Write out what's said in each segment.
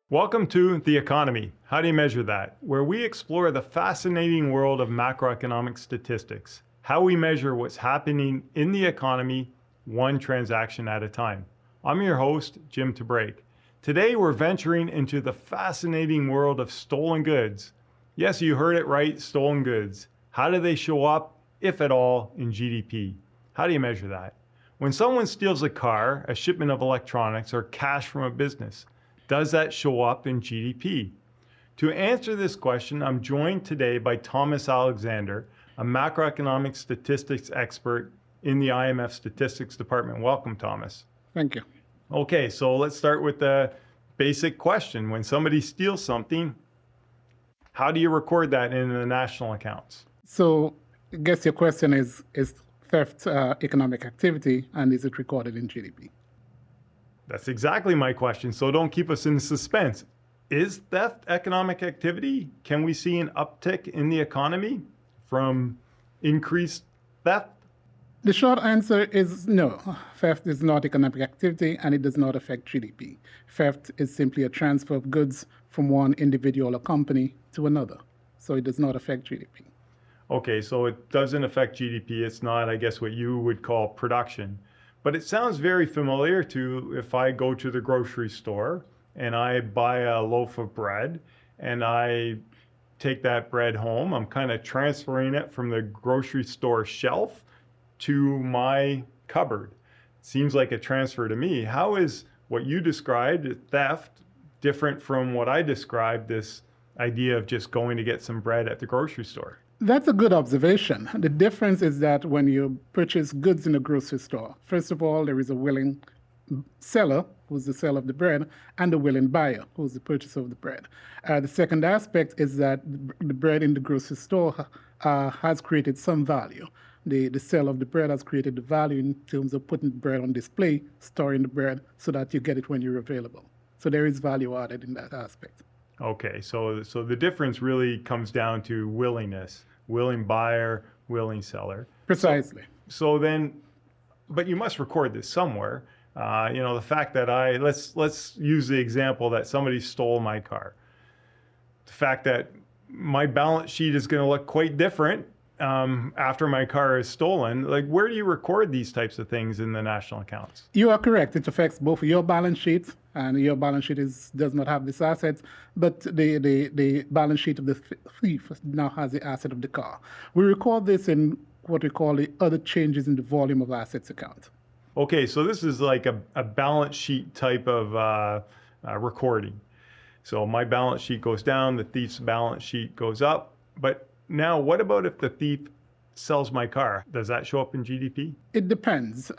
Welcome to The Economy. How do you measure that? Where we explore the fascinating world of macroeconomic statistics, how we measure what's happening in the economy one transaction at a time. I'm your host, Jim Tebrake. Today we're venturing into the fascinating world of stolen goods. Yes, you heard it right, stolen goods. How do they show up, if at all, in GDP? How do you measure that? When someone steals a car, a shipment of electronics, or cash from a business, does that show up in GDP? To answer this question, I'm joined today by Thomas Alexander, a macroeconomic statistics expert in the IMF Statistics Department. Welcome, Thomas. Thank you. Okay, so let's start with the basic question. When somebody steals something, how do you record that in the national accounts? So I guess your question is theft economic activity, and is it recorded in GDP? That's exactly my question, so don't keep us in suspense. Is theft economic activity? Can we see an uptick in the economy from increased theft? The short answer is no. Theft is not economic activity, and it does not affect GDP. Theft is simply a transfer of goods from one individual or company to another. So it does not affect GDP. Okay, so it doesn't affect GDP. It's not, I guess, what you would call production. But it sounds very familiar to if I go to the grocery store and I buy a loaf of bread and I take that bread home. I'm kind of transferring it from the grocery store shelf to my cupboard. Seems like a transfer to me. How is what you described, theft, different from what I described, this idea of just going to get some bread at the grocery store? That's a good observation. The difference is that when you purchase goods in a grocery store, first of all, there is a willing seller, who's the seller of the bread, and a willing buyer, who's the purchaser of the bread. The second aspect is that the bread in the grocery store has created some value. The seller of the bread has created the value in terms of putting the bread on display, storing the bread so that you get it when you're available. So there is value added in that aspect. Okay, so the difference really comes down to willingness, willing buyer, willing seller. Precisely. So then, but you must record this somewhere. The fact that let's use the example that somebody stole my car. The fact that my balance sheet is going to look quite different after my car is stolen. Like, where do you record these types of things in the national accounts? You are correct. It affects both your balance sheet, and your balance sheet does not have this asset, but the balance sheet of the thief now has the asset of the car. We record this in what we call the other changes in the volume of assets account. Okay, so this is like a balance sheet type of recording. So my balance sheet goes down, the thief's balance sheet goes up. But now, what about if the thief sells my car? Does that show up in GDP? It depends.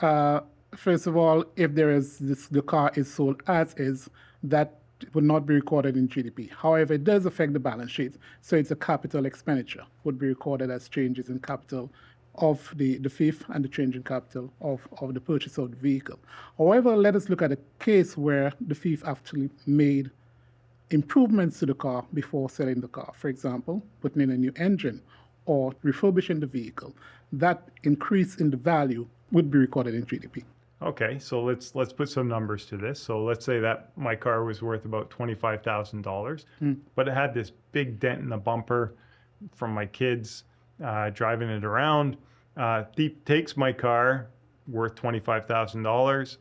First of all, if the car is sold as is, that would not be recorded in GDP. However, it does affect the balance sheet, so it's a capital expenditure, would be recorded as changes in capital of the thief and the change in capital of the purchase of the vehicle. However, let us look at a case where the thief actually made improvements to the car before selling the car. For example, putting in a new engine or refurbishing the vehicle. That increase in the value would be recorded in GDP. Okay, so let's put some numbers to this. So let's say that my car was worth about $25,000, but it had this big dent in the bumper from my kids driving it around. Thief takes my car worth $25,000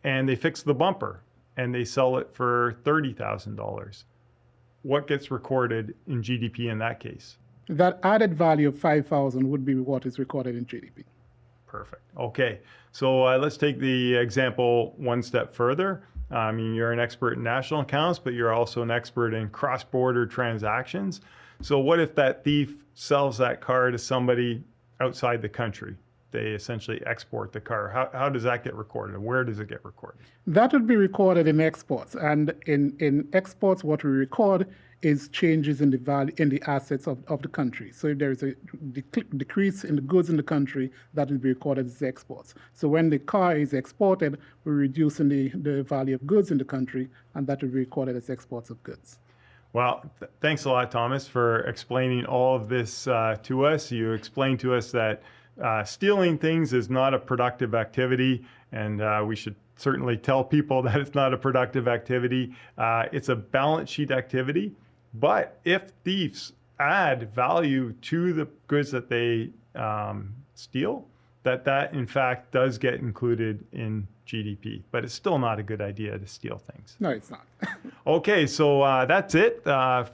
and they fix the bumper and they sell it for $30,000. What gets recorded in GDP in that case? That added value of 5,000 would be what is recorded in GDP. Perfect. Okay, so let's take the example one step further. I mean, you're an expert in national accounts, but you're also an expert in cross-border transactions. So what if that thief sells that car to somebody outside the country? They essentially export the car. How does that get recorded? Where does it get recorded? That would be recorded in exports. And in exports, what we record is changes in the value in the assets of the country. So if there is a decrease in the goods in the country, that will be recorded as exports. So when the car is exported, we're reducing the value of goods in the country, and that will be recorded as exports of goods. Well, thanks a lot, Thomas, for explaining all of this to us. You explained to us that Stealing things is not a productive activity, and we should certainly tell people that it's not a productive activity. It's a balance sheet activity, but if thieves add value to the goods that they steal, that in fact does get included in GDP, but it's still not a good idea to steal things. No, it's not. Okay, so that's it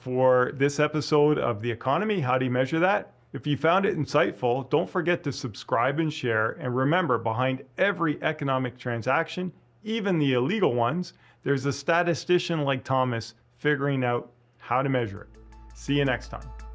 for this episode of The Economy. How do you measure that? If you found it insightful, don't forget to subscribe and share. And remember, behind every economic transaction, even the illegal ones, there's a statistician like Thomas figuring out how to measure it. See you next time.